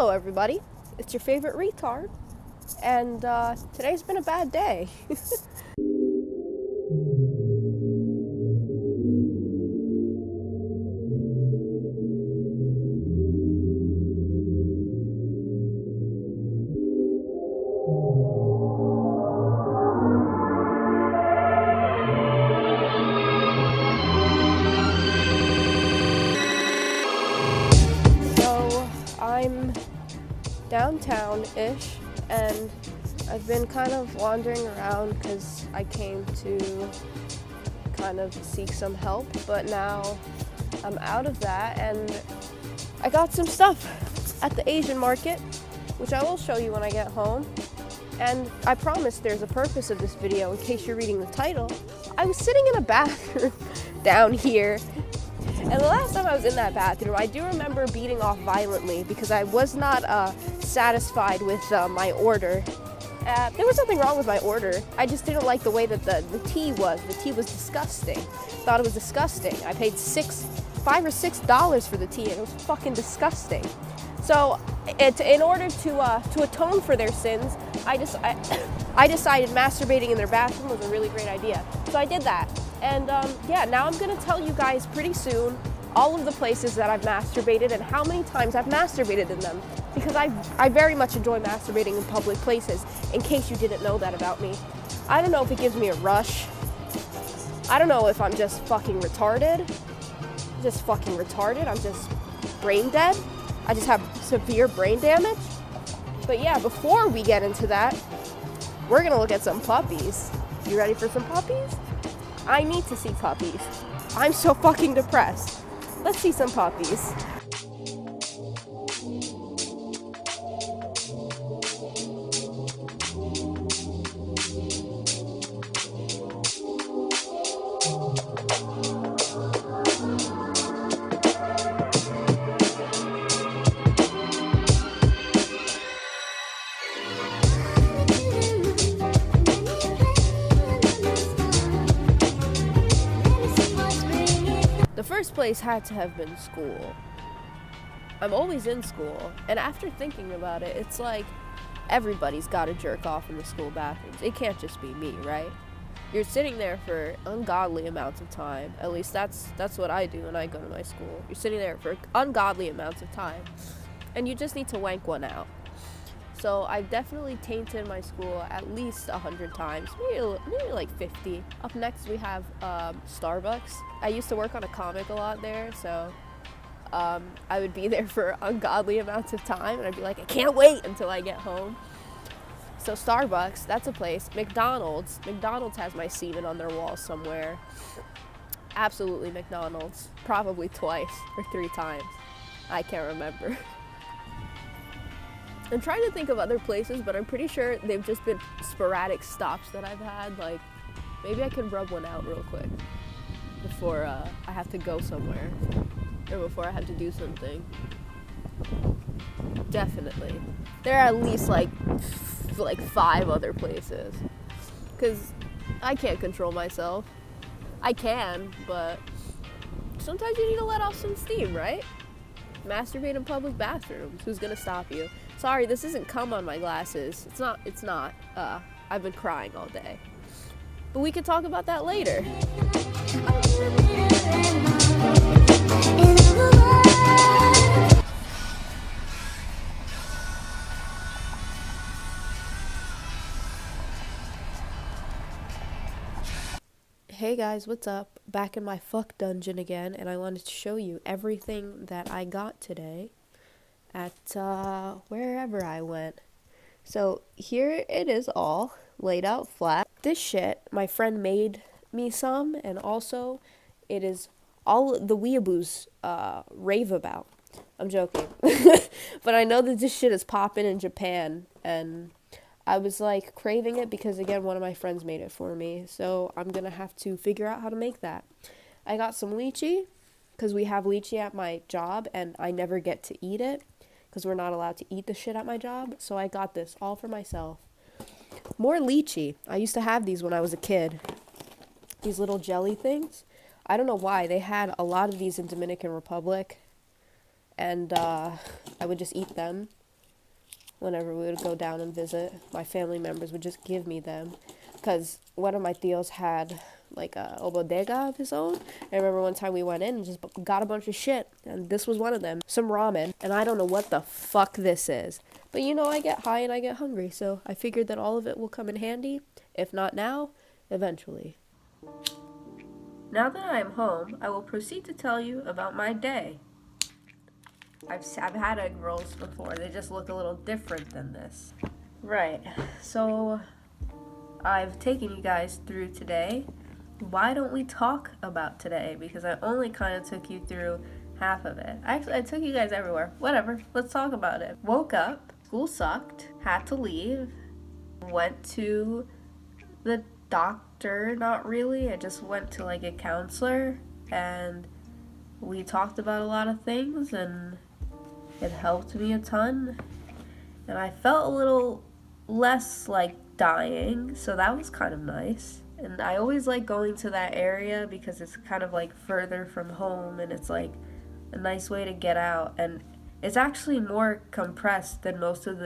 Hello everybody, it's your favorite retard, and today's been a bad day. So, I'm downtown-ish, and I've been kind of wandering around because I came to kind of seek some help, but now I'm out of that, and I got some stuff at the Asian market, which I will show you when I get home. And I promise there's a purpose of this video in case you're reading the title. I was sitting in a bathroom down here, and the last time I was in that bathroom, I do remember beating off violently because I was not satisfied with my order. There was nothing wrong with my order. I just didn't like the way that the tea was. The tea was disgusting. Thought it was disgusting. I paid $5 or $6 for the tea, and it was fucking disgusting. So, in order to atone for their sins, I decided masturbating in their bathroom was a really great idea. So I did that. And yeah, now I'm gonna tell you guys pretty soon all of the places that I've masturbated and how many times I've masturbated in them. Because I very much enjoy masturbating in public places, in case you didn't know that about me. I don't know if it gives me a rush. I don't know if I'm just fucking retarded. I'm just brain dead. I just have severe brain damage. But yeah, before we get into that, we're gonna look at some puppies. You ready for some puppies? I need to see puppies. I'm so fucking depressed. Let's see some puppies. The first place had to have been school. I'm always in school, and after thinking about it, it's like everybody's got to jerk off in the school bathrooms. It can't just be me, right? You're sitting there for ungodly amounts of time. At least that's what I do when I go to my school. You're sitting there for ungodly amounts of time, and you just need to wank one out. So I've definitely tainted my school at least 100 times, maybe like 50. Up next we have Starbucks. I used to work on a comic a lot there, so I would be there for ungodly amounts of time, and I'd be like, I can't wait until I get home. So Starbucks, that's a place. McDonald's has my semen on their wall somewhere. Absolutely McDonald's, probably twice or 3 times. I can't remember. I'm trying to think of other places, but I'm pretty sure they've just been sporadic stops that I've had. Like, maybe I can rub one out real quick before I have to go somewhere, or before I have to do something. Definitely. There are at least like 5 other places, because I can't control myself. I can, but sometimes you need to let off some steam, right? Masturbate in public bathrooms. Who's gonna stop you? Sorry, this isn't cum on my glasses. It's not. I've been crying all day. But we could talk about that later. Hey guys, what's up? Back in my fuck dungeon again, and I wanted to show you everything that I got today at wherever I went. So here it is, all laid out flat. This shit, my friend made me some, and also it is all the weeaboos rave about. I'm joking. But I know that this shit is popping in Japan, and I was like craving it because, again, one of my friends made it for me. So I'm gonna have to figure out how to make that. I got some lychee because we have lychee at my job, and I never get to eat it because we're not allowed to eat the shit at my job. So I got this all for myself. More lychee. I used to have these when I was a kid. These little jelly things. I don't know why. They had a lot of these in Dominican Republic, and I would just eat them. whenever we would go down and visit. My family members would just give me them because one of my tios had like a bodega of his own. I remember one time we went in and just got a bunch of shit, and this was one of them, some ramen, and I don't know what the fuck this is. But you know, I get high and I get hungry, so I figured that all of it will come in handy, if not now, eventually. Now that I am home, I will proceed to tell you about my day. I've had egg rolls before, they just look a little different than this. Right, so I've taken you guys through today. Why don't we talk about today? Because I only kind of took you through half of it. Actually, I took you guys everywhere. Whatever, let's talk about it. Woke up, school sucked, had to leave, went to the doctor, not really. I just went to like a counselor, and we talked about a lot of things, and it helped me a ton. And I felt a little less like dying, so that was kind of nice. And I always like going to that area because it's kind of like further from home, and it's like a nice way to get out. And it's actually more compressed than most of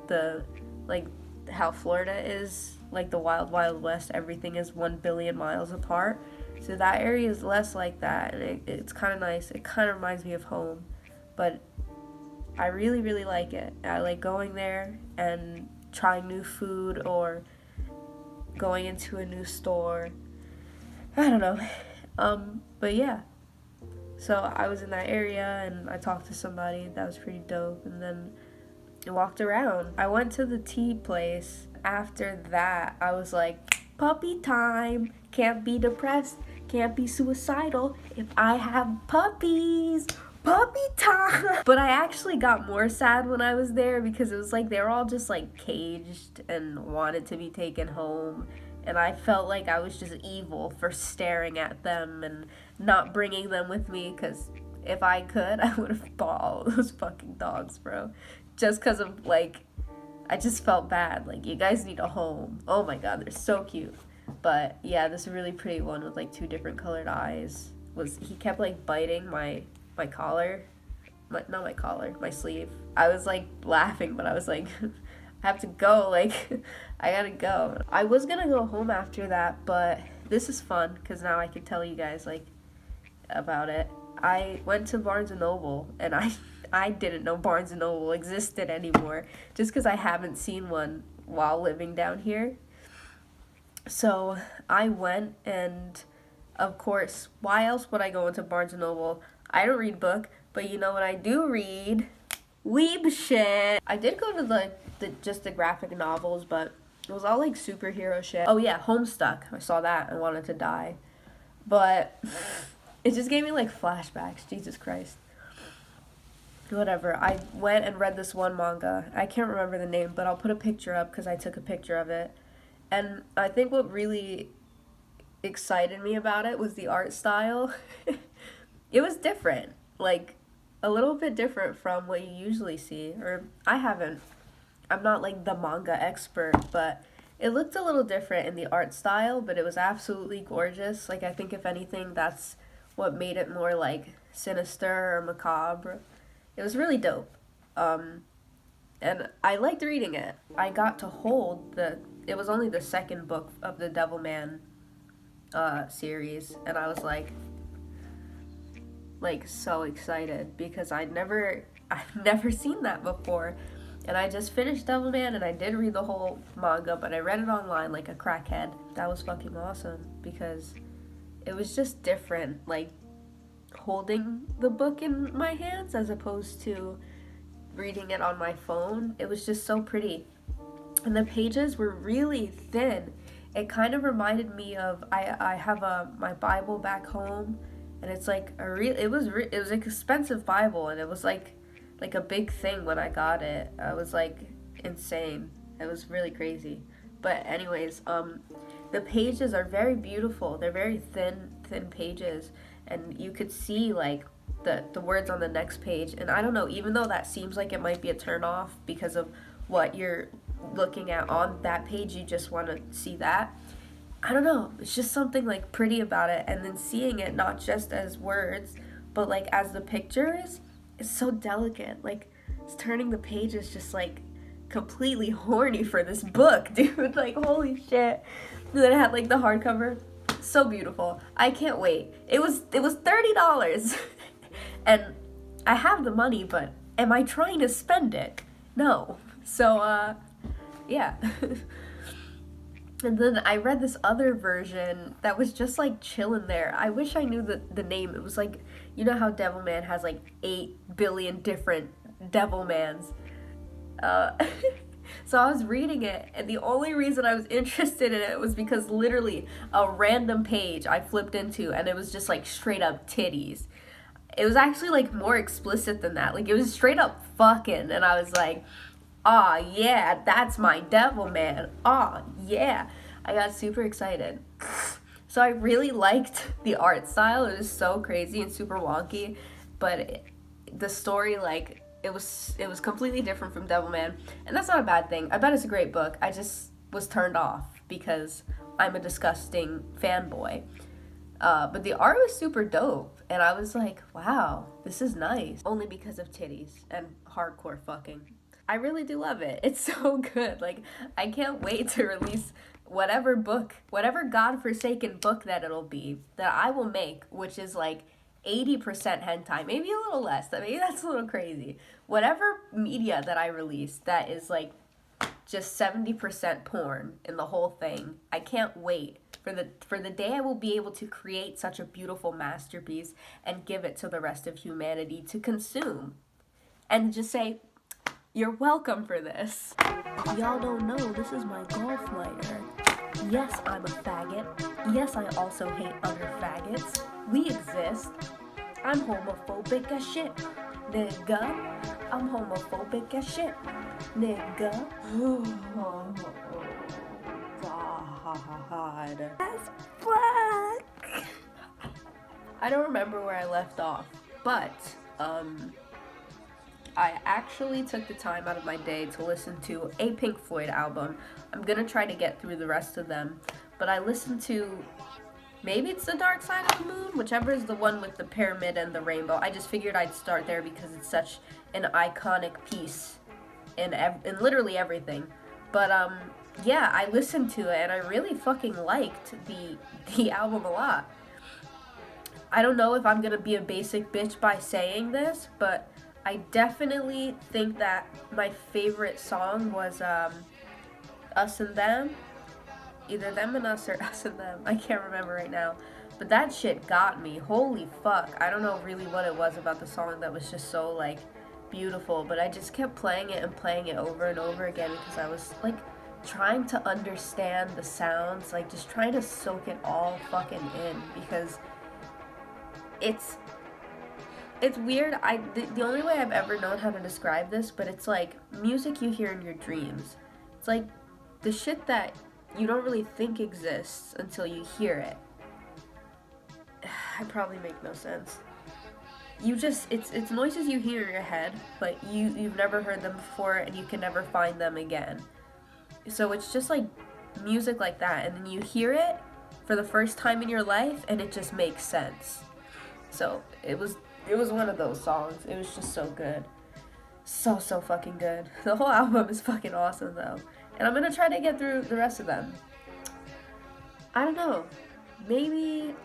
the like how Florida is, like the wild, wild west. Everything is 1 billion miles apart. So that area is less like that, and it's kind of nice. It kind of reminds me of home, but I really, really like it. I like going there and trying new food or going into a new store. I don't know. But yeah. So I was in that area and I talked to somebody. That was pretty dope. And then I walked around. I went to the tea place. After that, I was like, puppy time. Can't be depressed. Can't be suicidal if I have puppies. Puppy time. But I actually got more sad when I was there because it was like they were all just like caged and wanted to be taken home, and I felt like I was just evil for staring at them and not bringing them with me, because if I could, I would have bought all those fucking dogs, bro, just because of like I just felt bad. Like, you guys need a home. Oh my god, they're so cute. But yeah, this really pretty one with like 2 different colored eyes he kept like biting my collar, not my collar, my sleeve. I was like laughing, but I was like, I have to go, like, I gotta go. I was gonna go home after that, but this is fun, because now I can tell you guys, like, about it. I went to Barnes & Noble, and I didn't know Barnes & Noble existed anymore, just because I haven't seen one while living down here. So I went, and of course, why else would I go into Barnes & Noble? I don't read book, but you know what I do read? Weeb shit. I did go to the graphic novels, but it was all like superhero shit. Oh yeah, Homestuck. I saw that and wanted to die. But it just gave me like flashbacks. Jesus Christ. Whatever. I went and read this one manga. I can't remember the name, but I'll put a picture up because I took a picture of it. And I think what really excited me about it was the art style. It was different, like a little bit different from what you usually see, or I'm not like the manga expert, but it looked a little different in the art style, but it was absolutely gorgeous. Like, I think if anything, that's what made it more like sinister or macabre. It was really dope. And I liked reading it. I got to hold it was only the second book of the Devilman series, and I was like so excited because I've never seen that before. And I just finished Devilman, and I did read the whole manga, but I read it online like a crackhead. That was fucking awesome because it was just different, like holding the book in my hands as opposed to reading it on my phone. It was just so pretty, and the pages were really thin. It kind of reminded me of I have my Bible back home, and it's like it was an expensive Bible, and it was like a big thing when I got it. I was like insane. It was really crazy. But anyways, the pages are very beautiful. They're very thin pages, and you could see like the words on the next page. And I don't know, even though that seems like it might be a turn off because of what you're looking at on that page, you just want to see that. I don't know, it's just something like pretty about it, and then seeing it not just as words but like as the pictures, it's so delicate. Like, it's turning the pages just like completely horny for this book, dude. Like, holy shit. And then it had like the hardcover. So beautiful. I can't wait. It was $30. And I have the money, but am I trying to spend it? No. So yeah. And then I read this other version that was just like chilling there. I wish I knew the name. It was like, you know how Devilman has like 8 billion different Devilmans. So I was reading it, and the only reason I was interested in it was because literally a random page I flipped into, and it was just like straight up titties. It was actually like more explicit than that. Like, it was straight up fucking, and I was like, aw, yeah, that's my Devilman. Aw, yeah. I got super excited. So I really liked the art style. It was so crazy and super wonky, but the story, like, it was completely different from Devilman, and that's not a bad thing. I bet it's a great book. I just was turned off because I'm a disgusting fanboy. But the art was super dope, and I was like, wow, this is nice. Only because of titties and hardcore fucking. I really do love it. It's so good. Like, I can't wait to release whatever book, whatever godforsaken book that it'll be, that I will make, which is like 80% hentai, maybe a little less. Maybe that's a little crazy. Whatever media that I release that is like just 70% porn in the whole thing, I can't wait for the day I will be able to create such a beautiful masterpiece and give it to the rest of humanity to consume. And just say, you're welcome for this. Y'all don't know, this is my golf lighter. Yes, I'm a faggot. Yes, I also hate other faggots. We exist. I'm homophobic as shit, nigga. I'm homophobic as shit, nigga. Oh, God. That's fuck. I don't remember where I left off, but, I actually took the time out of my day to listen to a Pink Floyd album. I'm gonna try to get through the rest of them, but I listened to, maybe it's The Dark Side of the Moon, whichever is the one with the pyramid and the rainbow. I just figured I'd start there because it's such an iconic piece in literally everything. But yeah, I listened to it and I really fucking liked the album a lot. I don't know if I'm gonna be a basic bitch by saying this, but I definitely think that my favorite song was Us and Them. Either Them and Us or Us and Them. I can't remember right now. But that shit got me. Holy fuck. I don't know really what it was about the song that was just so, like, beautiful. But I just kept playing it and playing it over and over again because I was, like, trying to understand the sounds. Like, just trying to soak it all fucking in. Because it's weird. The only way I've ever known how to describe this, but it's like music you hear in your dreams. It's like the shit that you don't really think exists until you hear it. I probably make no sense. You just, it's noises you hear in your head, but you've never heard them before and you can never find them again. So it's just like music like that, and then you hear it for the first time in your life and it just makes sense. So it was one of those songs. It was just so good. So fucking good. The whole album is fucking awesome though. And I'm gonna try to get through the rest of them. I don't know. Maybe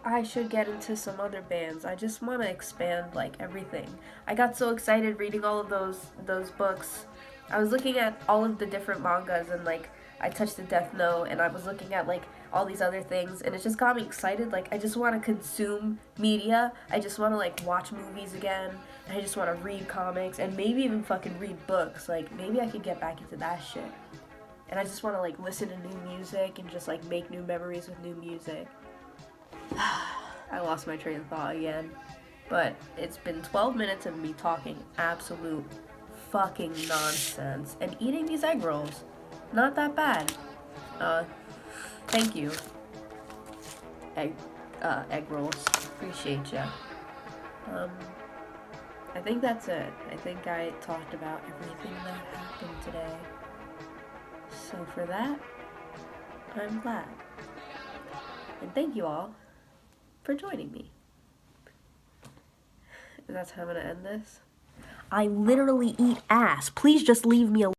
I should get into some other bands. I just want to expand like everything. I got so excited reading all of those books. I was looking at all of the different mangas and like I touched the Death Note and I was looking at like all these other things and it just got me excited. Like I just want to consume media. I just want to like watch movies again. And I just want to read comics and maybe even fucking read books. Like maybe I could get back into that shit. And I just want to like listen to new music and just like make new memories with new music. I lost my train of thought again. But it's been 12 minutes of me talking absolute fucking nonsense and eating these egg rolls. Not that bad. Thank you. Egg rolls. Appreciate ya. I think that's it. I think I talked about everything that happened today. So for that, I'm glad. And thank you all for joining me. And that's how I'm gonna end this. I literally eat ass. Please just leave me alone.